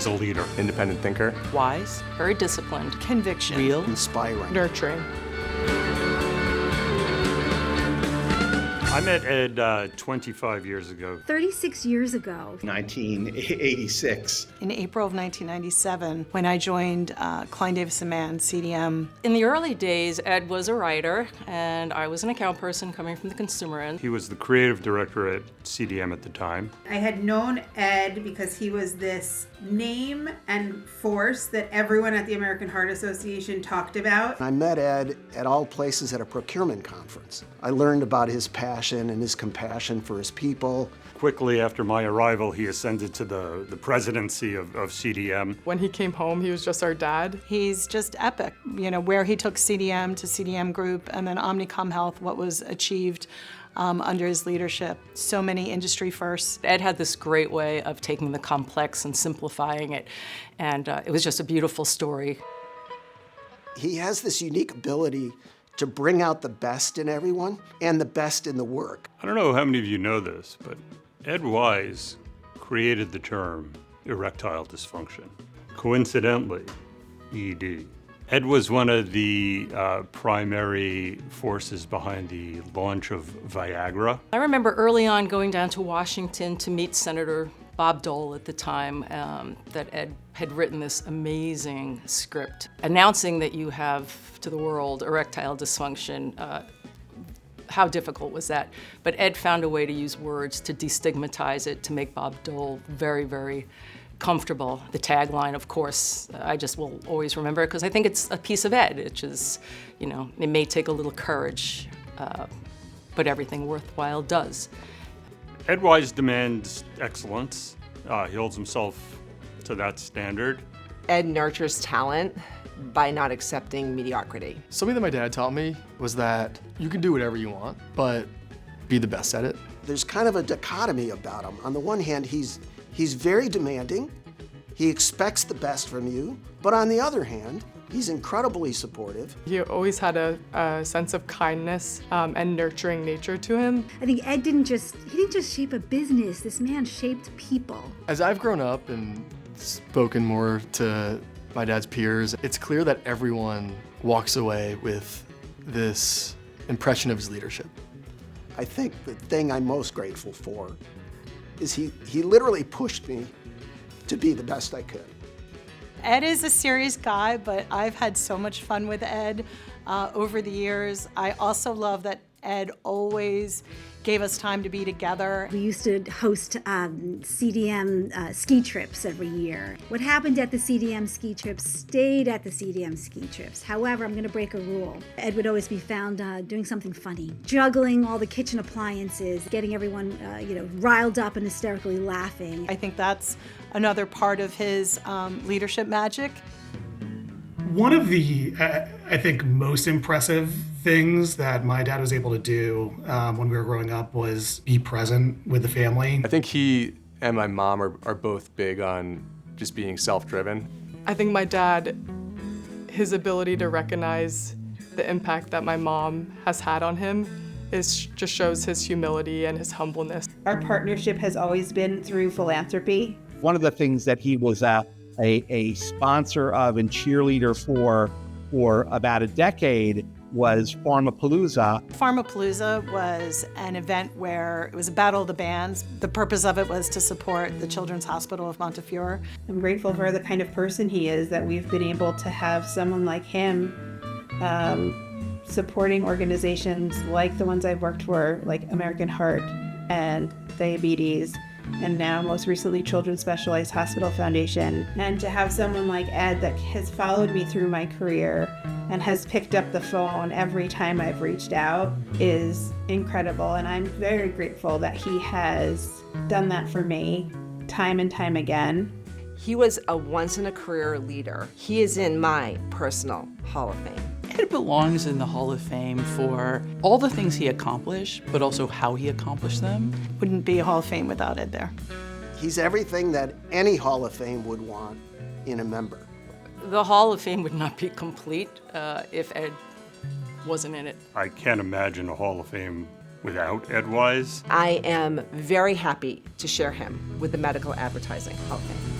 He's a leader. Independent thinker. Wise, very disciplined. Conviction. Real. Inspiring. Nurturing. I met Ed 25 years ago. 36 years ago. 1986. In April of 1997, when I joined Klein Davis & Mann, CDM. In the early days, Ed was a writer, and I was an account person coming from the consumer end. He was the creative director at CDM at the time. I had known Ed because he was this name and force that everyone at the American Heart Association talked about. I met Ed at all places at a procurement conference. I learned about his passion and his compassion for his people. Quickly after my arrival, he ascended to the presidency of CDM. When he came home, he was just our dad. He's just epic. You know, where he took CDM to CDM Group and then Omnicom Health, what was achieved under his leadership. So many industry firsts. Ed had this great way of taking the complex and simplifying it, and it was just a beautiful story. He has this unique ability to bring out the best in everyone and the best in the work. I don't know how many of you know this, but Ed Wise created the term erectile dysfunction. Coincidentally, ED. Ed was one of the primary forces behind the launch of Viagra. I remember early on going down to Washington to meet Senator Bob Dole at the time, that Ed had written this amazing script announcing that you have to the world erectile dysfunction. How difficult was that? But Ed found a way to use words to destigmatize it, to make Bob Dole very, very comfortable. The tagline, of course, I just will always remember it because I think it's a piece of Ed, which is, you know, it may take a little courage, but everything worthwhile does. Ed Wise demands excellence. He holds himself to that standard. Ed nurtures talent by not accepting mediocrity. Something that my dad taught me was that you can do whatever you want, but be the best at it. There's kind of a dichotomy about him. On the one hand, he's very demanding. He expects the best from you. But on the other hand, he's incredibly supportive. He always had a sense of kindness and nurturing nature to him. I think Ed didn't just shape a business. This man shaped people. As I've grown up and spoken more to my dad's peers, it's clear that everyone walks away with this impression of his leadership. I think the thing I'm most grateful for is he literally pushed me to be the best I could. Ed is a serious guy, but I've had so much fun with Ed over the years. I also love that Ed always gave us time to be together. We used to host CDM ski trips every year. What happened at the CDM ski trips stayed at the CDM ski trips. However, I'm going to break a rule. Ed would always be found doing something funny, juggling all the kitchen appliances, getting everyone riled up and hysterically laughing. I think that's another part of his leadership magic. One of the, I think, most impressive things that my dad was able to do when we were growing up was be present with the family. I think he and my mom are both big on just being self-driven. I think my dad, his ability to recognize the impact that my mom has had on him just shows his humility and his humbleness. Our partnership has always been through philanthropy. One of the things that he was a sponsor of and cheerleader for about a decade was Pharmapalooza. Pharmapalooza was an event where it was a battle of the bands. The purpose of it was to support the Children's Hospital of Montefiore. I'm grateful for the kind of person he is, that we've been able to have someone like him supporting organizations like the ones I've worked for, like American Heart and Diabetes, and now most recently Children's Specialized Hospital Foundation. And to have someone like Ed that has followed me through my career and has picked up the phone every time I've reached out is incredible. And I'm very grateful that he has done that for me time and time again. He was a once-in-a-career leader. He is in my personal Hall of Fame. Ed belongs in the Hall of Fame for all the things he accomplished, but also how he accomplished them. Wouldn't be a Hall of Fame without Ed there. He's everything that any Hall of Fame would want in a member. The Hall of Fame would not be complete if Ed wasn't in it. I can't imagine a Hall of Fame without Ed Wise. I am very happy to share him with the Medical Advertising Hall of Fame.